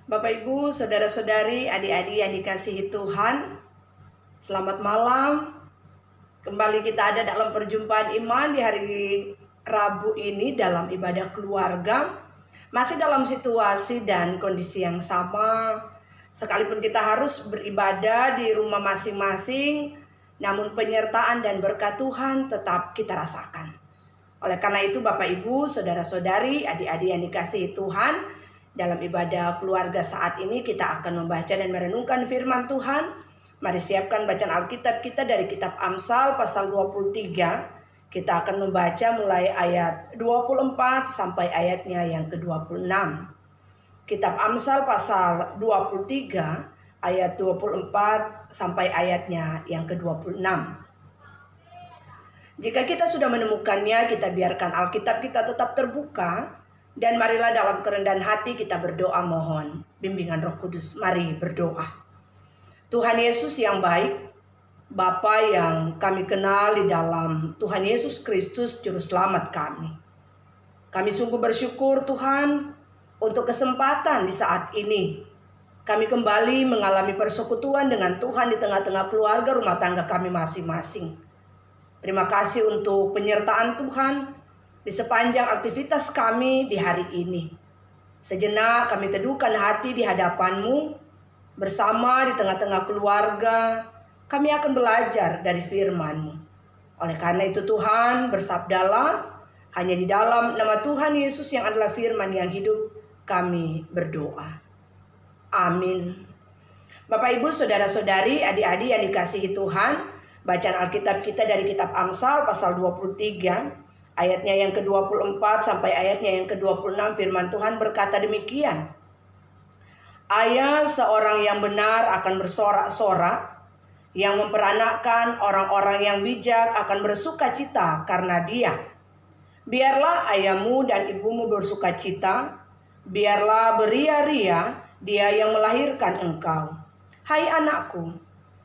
Bapak Ibu, saudara-saudari, adik-adik yang dikasihi Tuhan, selamat malam. Kembali kita ada dalam perjumpaan iman di hari Rabu ini dalam ibadah keluarga. Masih dalam situasi dan kondisi yang sama. Sekalipun kita harus beribadah di rumah masing-masing, namun penyertaan dan berkat Tuhan tetap kita rasakan. Oleh karena itu Bapak Ibu, saudara-saudari, adik-adik yang dikasihi Tuhan, dalam ibadah keluarga saat ini kita akan membaca dan merenungkan firman Tuhan. Mari siapkan bacaan Alkitab kita dari kitab Amsal pasal 23. Kita akan membaca mulai ayat 24 sampai ayatnya yang ke-26. Kitab Amsal pasal 23 ayat 24 sampai ayatnya yang ke-26. Jika kita sudah menemukannya, kita biarkan Alkitab kita tetap terbuka. Dan marilah dalam kerendahan hati kita berdoa mohon bimbingan Roh Kudus. Mari berdoa. Tuhan Yesus yang baik, Bapa yang kami kenal di dalam Tuhan Yesus Kristus Juru Selamat kami. Kami sungguh bersyukur Tuhan untuk kesempatan di saat ini. Kami kembali mengalami persekutuan dengan Tuhan di tengah-tengah keluarga rumah tangga kami masing-masing. Terima kasih untuk penyertaan Tuhan di sepanjang aktivitas kami di hari ini. Sejenak kami teduhkan hati di hadapan-Mu. Bersama di tengah-tengah keluarga, kami akan belajar dari firman-Mu. Oleh karena itu Tuhan, bersabdalah, hanya di dalam nama Tuhan Yesus yang adalah firman yang hidup, kami berdoa. Amin. Bapak Ibu, saudara-saudari, adik-adik yang dikasihi Tuhan, bacaan Alkitab kita dari kitab Amsal pasal 23, ayatnya yang ke-24 sampai ayatnya yang ke-26, firman Tuhan berkata demikian. Ayah seorang yang benar akan bersorak-sorak, yang memperanakkan orang-orang yang bijak akan bersuka cita karena dia. Biarlah ayahmu dan ibumu bersuka cita, biarlah beria-ria dia yang melahirkan engkau. Hai anakku,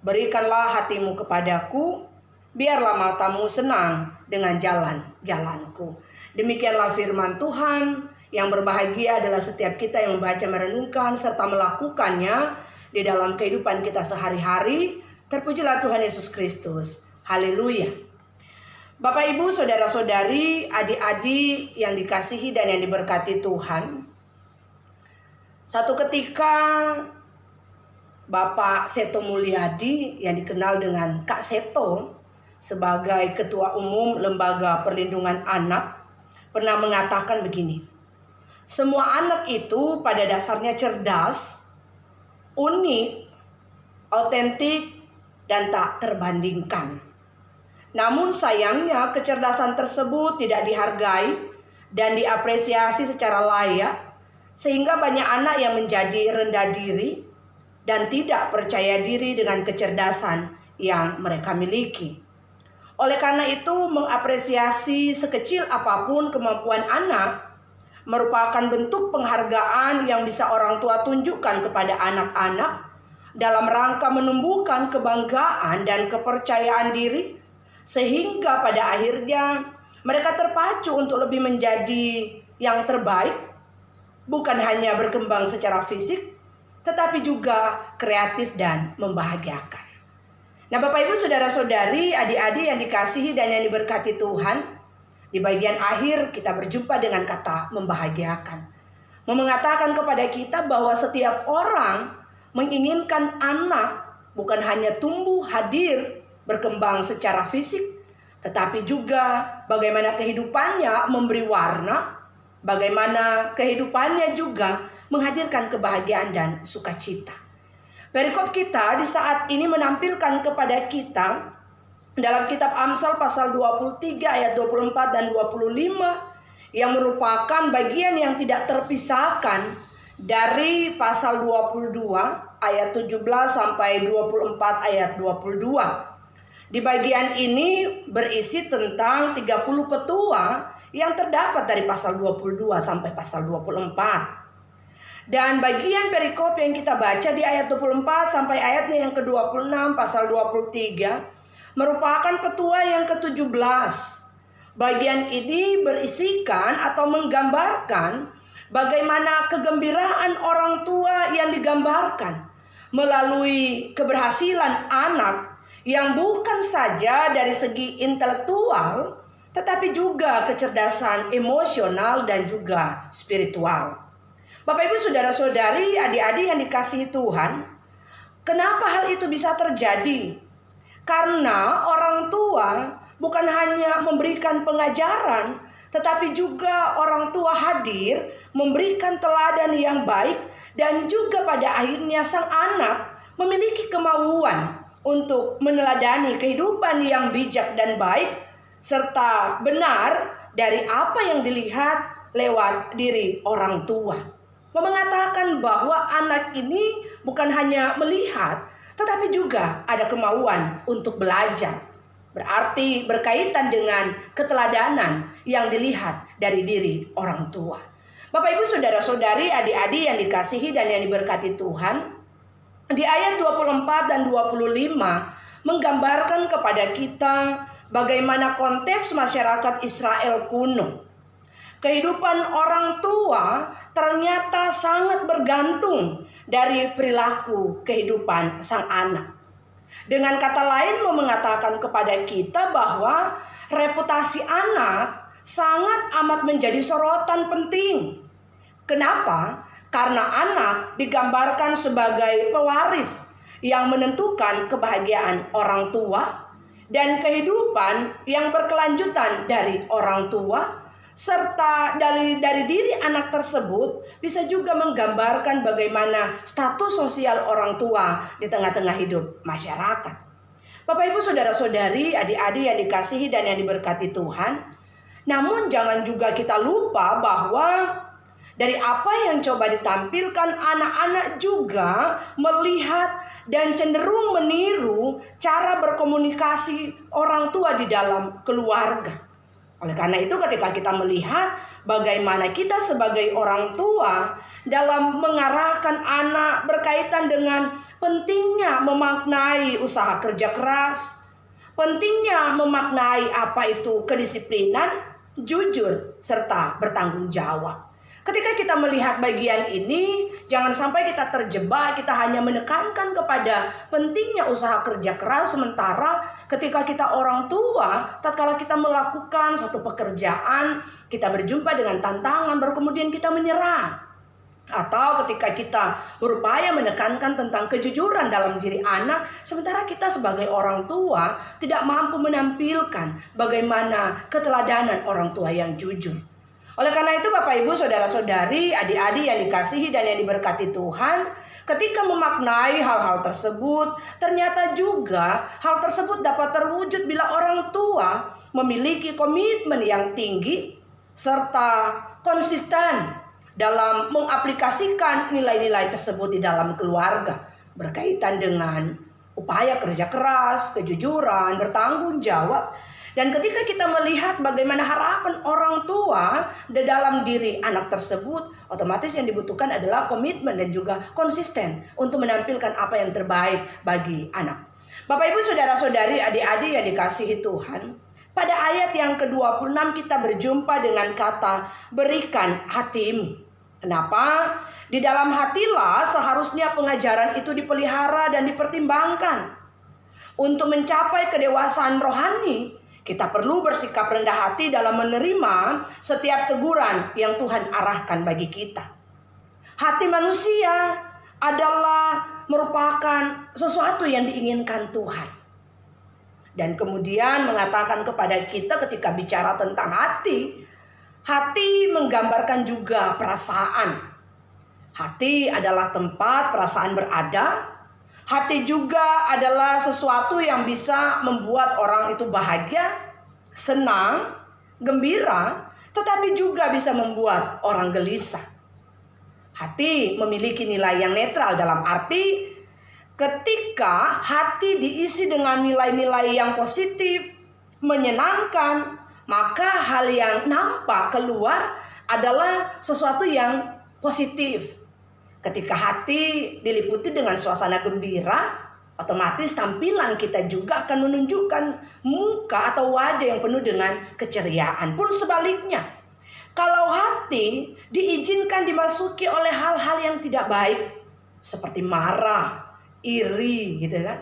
berikanlah hatimu kepadaku, biarlah matamu senang dengan jalan-jalanku. Demikianlah firman Tuhan. Yang berbahagia adalah setiap kita yang membaca, merenungkan, serta melakukannya di dalam kehidupan kita sehari-hari. Terpujilah Tuhan Yesus Kristus. Haleluya. Bapak Ibu, saudara-saudari, adik-adik yang dikasihi dan yang diberkati Tuhan. Satu ketika Bapak Seto Mulyadi yang dikenal dengan Kak Seto sebagai Ketua Umum Lembaga Perlindungan Anak pernah mengatakan begini. Semua anak itu pada dasarnya cerdas, unik, autentik, dan tak terbandingkan. Namun sayangnya kecerdasan tersebut tidak dihargai dan diapresiasi secara layak, sehingga banyak anak yang menjadi rendah diri dan tidak percaya diri dengan kecerdasan yang mereka miliki. Oleh karena itu, mengapresiasi sekecil apapun kemampuan anak merupakan bentuk penghargaan yang bisa orang tua tunjukkan kepada anak-anak dalam rangka menumbuhkan kebanggaan dan kepercayaan diri, sehingga pada akhirnya mereka terpacu untuk lebih menjadi yang terbaik, bukan hanya berkembang secara fisik, tetapi juga kreatif dan membahagiakan. Nah Bapak Ibu, saudara-saudari, adik-adik yang dikasihi dan yang diberkati Tuhan, di bagian akhir kita berjumpa dengan kata membahagiakan. Mengatakan kepada kita bahwa setiap orang menginginkan anak bukan hanya tumbuh, hadir, berkembang secara fisik, tetapi juga bagaimana kehidupannya memberi warna, bagaimana kehidupannya juga menghadirkan kebahagiaan dan sukacita. Perikop kita di saat ini menampilkan kepada kita dalam kitab Amsal pasal 23 ayat 24 dan 25 yang merupakan bagian yang tidak terpisahkan dari pasal 22 ayat 17 sampai 24 ayat 22. Di bagian ini berisi tentang 30 petua yang terdapat dari pasal 22 sampai pasal 24. Dan bagian perikop yang kita baca di ayat 24 sampai ayatnya yang ke-26 pasal 23 merupakan petua yang ke-17. Bagian ini berisikan atau menggambarkan bagaimana kegembiraan orang tua yang digambarkan melalui keberhasilan anak yang bukan saja dari segi intelektual, tetapi juga kecerdasan emosional dan juga spiritual. Bapak, Ibu, saudara-saudari, adik-adik yang dikasihi Tuhan, kenapa hal itu bisa terjadi? Karena orang tua bukan hanya memberikan pengajaran, tetapi juga orang tua hadir memberikan teladan yang baik, dan juga pada akhirnya sang anak memiliki kemauan untuk meneladani kehidupan yang bijak dan baik serta benar dari apa yang dilihat lewat diri orang tua. Mengatakan bahwa anak ini bukan hanya melihat, tetapi juga ada kemauan untuk belajar. Berarti berkaitan dengan keteladanan yang dilihat dari diri orang tua. Bapak, Ibu, saudara-saudari, adik-adik yang dikasihi dan yang diberkati Tuhan, di ayat 24 dan 25 menggambarkan kepada kita bagaimana konteks masyarakat Israel kuno. Kehidupan orang tua ternyata sangat bergantung dari perilaku kehidupan sang anak. Dengan kata lain, mau mengatakan kepada kita bahwa reputasi anak sangat amat menjadi sorotan penting. Kenapa? Karena anak digambarkan sebagai pewaris yang menentukan kebahagiaan orang tua dan kehidupan yang berkelanjutan dari orang tua, serta dari diri anak tersebut bisa juga menggambarkan bagaimana status sosial orang tua di tengah-tengah hidup masyarakat. Bapak, Ibu, saudara-saudari, adik-adik yang dikasihi dan yang diberkati Tuhan, namun jangan juga kita lupa bahwa dari apa yang coba ditampilkan, anak-anak juga melihat dan cenderung meniru cara berkomunikasi orang tua di dalam keluarga. Oleh karena itu, ketika kita melihat bagaimana kita sebagai orang tua dalam mengarahkan anak berkaitan dengan pentingnya memaknai usaha kerja keras, pentingnya memaknai apa itu kedisiplinan, jujur, serta bertanggung jawab. Ketika kita melihat bagian ini, jangan sampai kita terjebak, kita hanya menekankan kepada pentingnya usaha kerja keras, sementara ketika kita orang tua, tatkala kita melakukan satu pekerjaan, kita berjumpa dengan tantangan, baru kemudian kita menyerah. Atau ketika kita berupaya menekankan tentang kejujuran dalam diri anak, sementara kita sebagai orang tua tidak mampu menampilkan bagaimana keteladanan orang tua yang jujur. Oleh karena itu, Bapak, Ibu, saudara-saudari, adik-adik yang dikasihi dan yang diberkati Tuhan, ketika memaknai hal-hal tersebut, ternyata juga hal tersebut dapat terwujud bila orang tua memiliki komitmen yang tinggi serta konsisten dalam mengaplikasikan nilai-nilai tersebut di dalam keluarga, berkaitan dengan upaya kerja keras, kejujuran, bertanggung jawab. Dan ketika kita melihat bagaimana harapan orang tua di dalam diri anak tersebut, otomatis yang dibutuhkan adalah komitmen dan juga konsisten untuk menampilkan apa yang terbaik bagi anak. Bapak, Ibu, saudara-saudari, adik-adik yang dikasihi Tuhan, pada ayat yang ke-26 kita berjumpa dengan kata berikan hatimu. Kenapa? Di dalam hatilah seharusnya pengajaran itu dipelihara dan dipertimbangkan. Untuk mencapai kedewasaan rohani, kita perlu bersikap rendah hati dalam menerima setiap teguran yang Tuhan arahkan bagi kita. Hati manusia adalah merupakan sesuatu yang diinginkan Tuhan. Dan kemudian mengatakan kepada kita ketika bicara tentang hati, hati menggambarkan juga perasaan. Hati adalah tempat perasaan berada. Hati juga adalah sesuatu yang bisa membuat orang itu bahagia, senang, gembira, tetapi juga bisa membuat orang gelisah. Hati memiliki nilai yang netral dalam arti ketika hati diisi dengan nilai-nilai yang positif, menyenangkan, maka hal yang nampak keluar adalah sesuatu yang positif. Ketika hati diliputi dengan suasana gembira, otomatis tampilan kita juga akan menunjukkan muka atau wajah yang penuh dengan keceriaan. Pun sebaliknya, kalau hati diizinkan dimasuki oleh hal-hal yang tidak baik, seperti marah, iri gitu kan.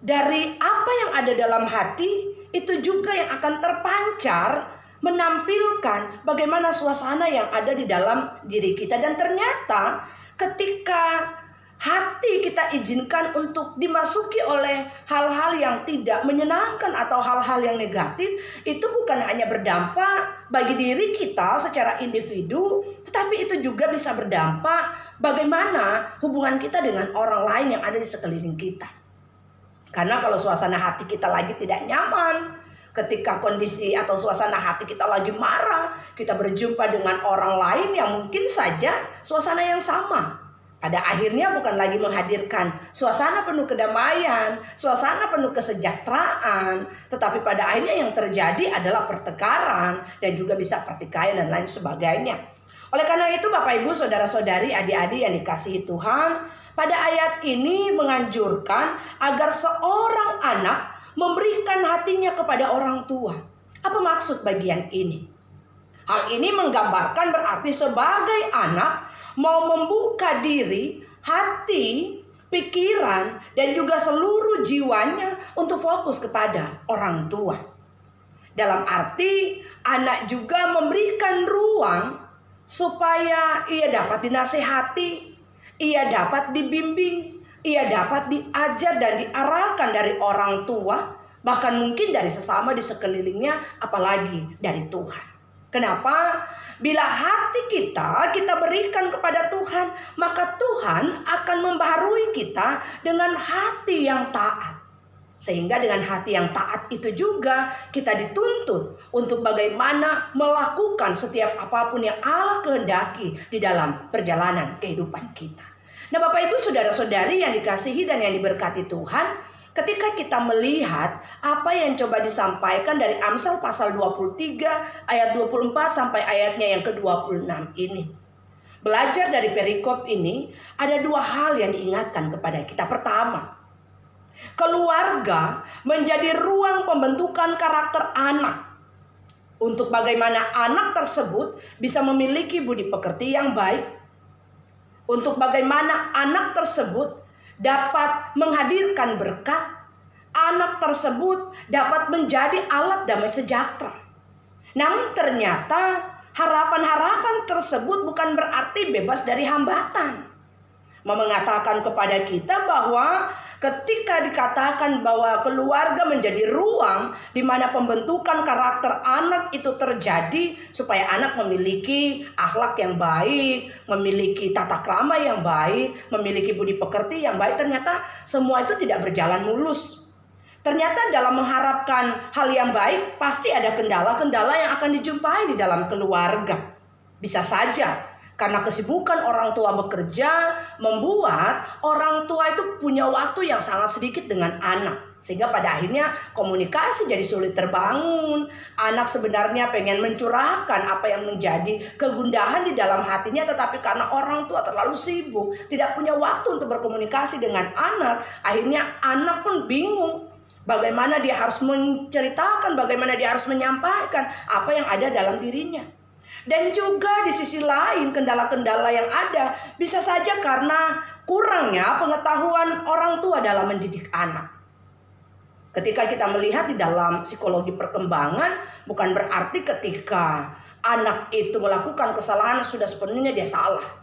Dari apa yang ada dalam hati itu juga yang akan terpancar menampilkan bagaimana suasana yang ada di dalam diri kita. Dan ternyata ketika hati kita izinkan untuk dimasuki oleh hal-hal yang tidak menyenangkan atau hal-hal yang negatif, itu bukan hanya berdampak bagi diri kita secara individu, tetapi itu juga bisa berdampak bagaimana hubungan kita dengan orang lain yang ada di sekeliling kita. Karena kalau suasana hati kita lagi tidak nyaman, ketika kondisi atau suasana hati kita lagi marah, kita berjumpa dengan orang lain yang mungkin saja suasana yang sama, pada akhirnya bukan lagi menghadirkan suasana penuh kedamaian, suasana penuh kesejahteraan, tetapi pada akhirnya yang terjadi adalah pertengkaran dan juga bisa pertikaian dan lain sebagainya. Oleh karena itu Bapak Ibu, saudara-saudari, adik-adik yang dikasihi Tuhan, pada ayat ini menganjurkan agar seorang anak memberikan hatinya kepada orang tua. Apa maksud bagian ini? Hal ini menggambarkan berarti sebagai anak mau membuka diri, hati, pikiran, dan juga seluruh jiwanya untuk fokus kepada orang tua. Dalam arti anak juga memberikan ruang supaya ia dapat dinasehati, ia dapat dibimbing, ia dapat diajar dan diarahkan dari orang tua, bahkan mungkin dari sesama di sekelilingnya, apalagi dari Tuhan. Kenapa? Bila hati kita berikan kepada Tuhan, maka Tuhan akan membaharui kita dengan hati yang taat. Sehingga dengan hati yang taat itu juga kita dituntut untuk bagaimana melakukan setiap apapun yang Allah kehendaki di dalam perjalanan kehidupan kita. Nah Bapak Ibu, saudara-saudari yang dikasihi dan yang diberkati Tuhan, ketika kita melihat apa yang coba disampaikan dari Amsal pasal 23 ayat 24 sampai ayatnya yang ke-26 ini. Belajar dari perikop ini ada dua hal yang diingatkan kepada kita. Pertama, keluarga menjadi ruang pembentukan karakter anak. Untuk bagaimana anak tersebut bisa memiliki budi pekerti yang baik. Untuk bagaimana anak tersebut dapat menghadirkan berkat, anak tersebut dapat menjadi alat damai sejahtera. Namun ternyata harapan-harapan tersebut bukan berarti bebas dari hambatan. Mengatakan kepada kita bahwa ketika dikatakan bahwa keluarga menjadi ruang di mana pembentukan karakter anak itu terjadi supaya anak memiliki akhlak yang baik, memiliki tata krama yang baik, memiliki budi pekerti yang baik, ternyata semua itu tidak berjalan mulus. Ternyata dalam mengharapkan hal yang baik pasti ada kendala-kendala yang akan dijumpai di dalam keluarga. Bisa saja karena kesibukan orang tua bekerja membuat orang tua itu punya waktu yang sangat sedikit dengan anak. Sehingga pada akhirnya komunikasi jadi sulit terbangun. Anak sebenarnya pengen mencurahkan apa yang menjadi kegundahan di dalam hatinya, tetapi karena orang tua terlalu sibuk, tidak punya waktu untuk berkomunikasi dengan anak. Akhirnya anak pun bingung bagaimana dia harus menceritakan, bagaimana dia harus menyampaikan apa yang ada dalam dirinya. Dan juga di sisi lain kendala-kendala yang ada bisa saja karena kurangnya pengetahuan orang tua dalam mendidik anak. Ketika kita melihat di dalam psikologi perkembangan, bukan berarti ketika anak itu melakukan kesalahan sudah sepenuhnya dia salah.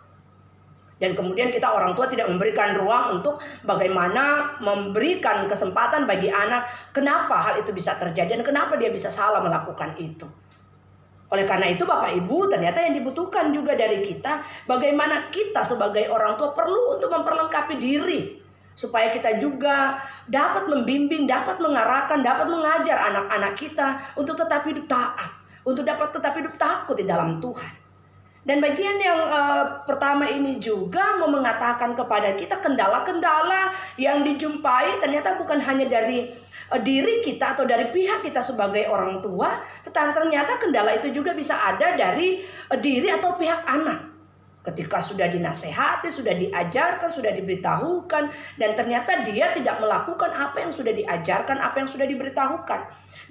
Dan kemudian kita orang tua tidak memberikan ruang untuk bagaimana memberikan kesempatan bagi anak kenapa hal itu bisa terjadi dan kenapa dia bisa salah melakukan itu. Oleh karena itu Bapak Ibu, ternyata yang dibutuhkan juga dari kita, bagaimana kita sebagai orang tua perlu untuk memperlengkapi diri. Supaya kita juga dapat membimbing, dapat mengarahkan, dapat mengajar anak-anak kita untuk tetap hidup taat. Untuk dapat tetap hidup takut di dalam Tuhan. Dan bagian yang pertama ini juga mau mengatakan kepada kita kendala-kendala yang dijumpai ternyata bukan hanya dari diri kita atau dari pihak kita sebagai orang tua, tetapi ternyata kendala itu juga bisa ada dari diri atau pihak anak. Ketika sudah dinasehati, sudah diajarkan, sudah diberitahukan, dan ternyata dia tidak melakukan apa yang sudah diajarkan, apa yang sudah diberitahukan.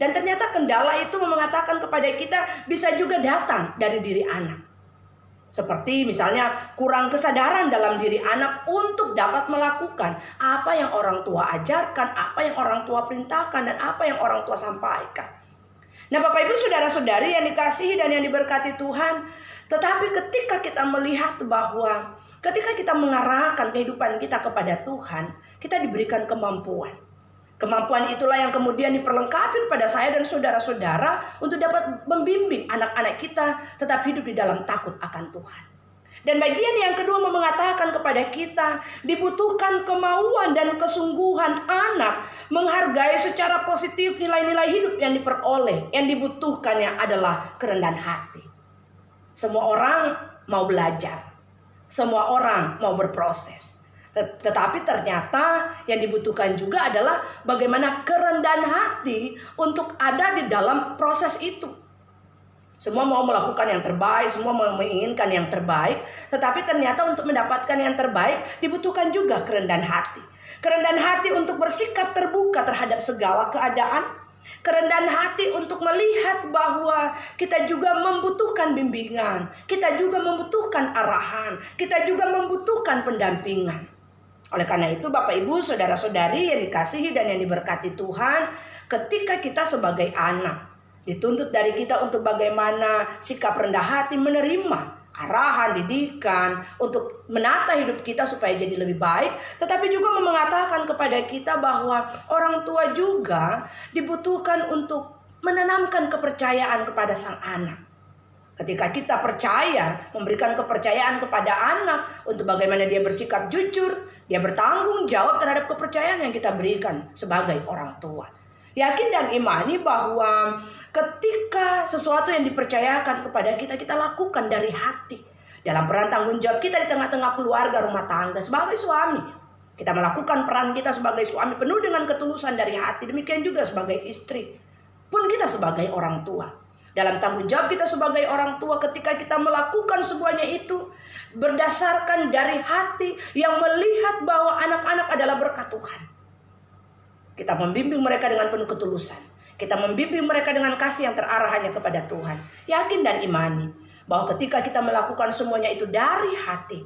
Dan ternyata kendala itu mengatakan kepada kita bisa juga datang dari diri anak. Seperti misalnya kurang kesadaran dalam diri anak untuk dapat melakukan apa yang orang tua ajarkan, apa yang orang tua perintahkan, dan apa yang orang tua sampaikan. Nah, Bapak Ibu saudara-saudari yang dikasihi dan yang diberkati Tuhan, tetapi ketika kita melihat bahwa ketika kita mengarahkan kehidupan kita kepada Tuhan, kita diberikan kemampuan. Kemampuan itulah yang kemudian diperlengkapi pada saya dan saudara-saudara untuk dapat membimbing anak-anak kita tetap hidup di dalam takut akan Tuhan. Dan bagian yang kedua mengatakan kepada kita dibutuhkan kemauan dan kesungguhan anak menghargai secara positif nilai-nilai hidup yang diperoleh. Yang dibutuhkannya adalah kerendahan hati. Semua orang mau belajar. Semua orang mau berproses. Tetapi ternyata yang dibutuhkan juga adalah bagaimana kerendahan hati untuk ada di dalam proses itu. Semua mau melakukan yang terbaik, semua mau menginginkan yang terbaik. Tetapi ternyata untuk mendapatkan yang terbaik dibutuhkan juga kerendahan hati. Kerendahan hati untuk bersikap terbuka terhadap segala keadaan. Kerendahan hati untuk melihat bahwa kita juga membutuhkan bimbingan. Kita juga membutuhkan arahan. Kita juga membutuhkan pendampingan. Oleh karena itu Bapak Ibu saudara-saudari yang dikasihi dan yang diberkati Tuhan, ketika kita sebagai anak dituntut dari kita untuk bagaimana sikap rendah hati menerima arahan, didikan untuk menata hidup kita supaya jadi lebih baik. Tetapi juga mengatakan kepada kita bahwa orang tua juga dibutuhkan untuk menanamkan kepercayaan kepada sang anak. Ketika kita percaya, memberikan kepercayaan kepada anak untuk bagaimana dia bersikap jujur, dia bertanggung jawab terhadap kepercayaan yang kita berikan sebagai orang tua. Yakin dan imani bahwa ketika sesuatu yang dipercayakan kepada kita, kita lakukan dari hati. Dalam peran tanggung jawab kita di tengah-tengah keluarga rumah tangga sebagai suami, kita melakukan peran kita sebagai suami penuh dengan ketulusan dari hati. Demikian juga sebagai istri, pun kita sebagai orang tua. Dalam tanggung jawab kita sebagai orang tua ketika kita melakukan semuanya itu berdasarkan dari hati yang melihat bahwa anak-anak adalah berkat Tuhan. Kita membimbing mereka dengan penuh ketulusan. Kita membimbing mereka dengan kasih yang terarah hanya kepada Tuhan. Yakin dan imani bahwa ketika kita melakukan semuanya itu dari hati,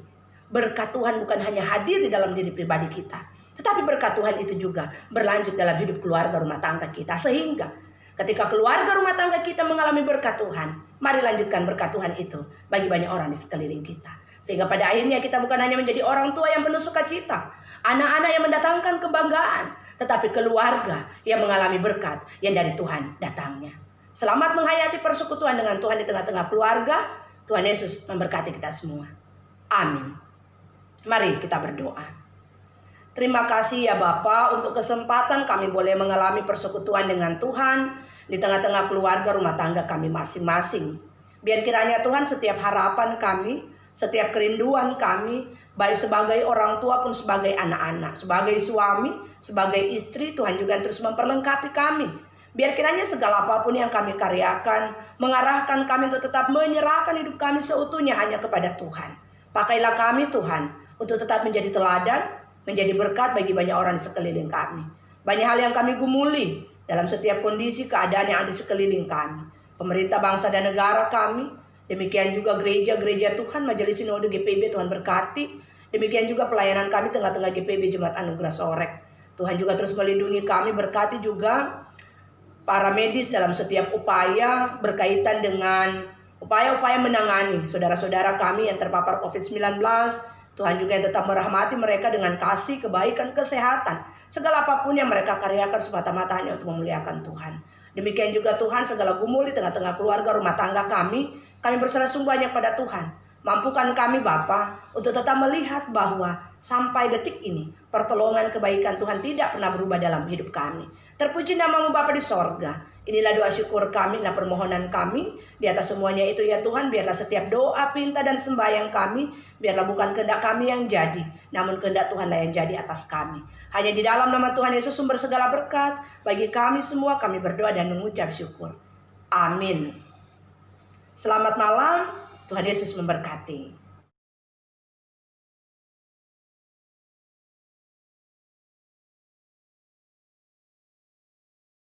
berkat Tuhan bukan hanya hadir di dalam diri pribadi kita, tetapi berkat Tuhan itu juga berlanjut dalam hidup keluarga rumah tangga kita. Sehingga ketika keluarga rumah tangga kita mengalami berkat Tuhan, mari lanjutkan berkat Tuhan itu bagi banyak orang di sekeliling kita. Sehingga pada akhirnya kita bukan hanya menjadi orang tua yang penuh sukacita, anak-anak yang mendatangkan kebanggaan, tetapi keluarga yang mengalami berkat yang dari Tuhan datangnya. Selamat menghayati persekutuan dengan Tuhan di tengah-tengah keluarga. Tuhan Yesus memberkati kita semua. Amin. Mari kita berdoa. Terima kasih ya Bapa untuk kesempatan kami boleh mengalami persekutuan dengan Tuhan di tengah-tengah keluarga rumah tangga kami masing-masing. Biar kiranya Tuhan setiap harapan kami, setiap kerinduan kami, baik sebagai orang tua pun sebagai anak-anak, sebagai suami, sebagai istri, Tuhan juga terus memperlengkapi kami. Biar kiranya segala apapun yang kami karyakan, mengarahkan kami untuk tetap menyerahkan hidup kami seutuhnya hanya kepada Tuhan. Pakailah kami Tuhan untuk tetap menjadi teladan, menjadi berkat bagi banyak orang di sekeliling kami. Banyak hal yang kami gumuli dalam setiap kondisi keadaan yang ada di sekeliling kami. Pemerintah bangsa dan negara kami, demikian juga gereja-gereja Tuhan, Majelis Sinode GPIB Tuhan berkati. Demikian juga pelayanan kami tengah-tengah GPIB Jemaat Anugerah Sorek. Tuhan juga terus melindungi kami, berkati juga para medis dalam setiap upaya berkaitan dengan upaya-upaya menangani saudara-saudara kami yang terpapar COVID-19. Tuhan juga yang tetap merahmati mereka dengan kasih, kebaikan, kesehatan. Segala apapun yang mereka karyakan semata-mata hanya untuk memuliakan Tuhan. Demikian juga Tuhan segala gumul di tengah-tengah keluarga rumah tangga kami berserah sungguh banyak pada Tuhan. Mampukan kami Bapa untuk tetap melihat bahwa sampai detik ini pertolongan kebaikan Tuhan tidak pernah berubah dalam hidup kami. Terpuji nama-Mu Bapa di sorga. Inilah doa syukur kami, inilah permohonan kami. Di atas semuanya itu ya Tuhan, biarlah setiap doa, pinta dan sembahyang kami, biarlah bukan kehendak kami yang jadi, namun kehendak Tuhanlah yang jadi atas kami. Hanya di dalam nama Tuhan Yesus sumber segala berkat. Bagi kami semua kami berdoa dan mengucap syukur. Amin. Selamat malam, Tuhan Yesus memberkati.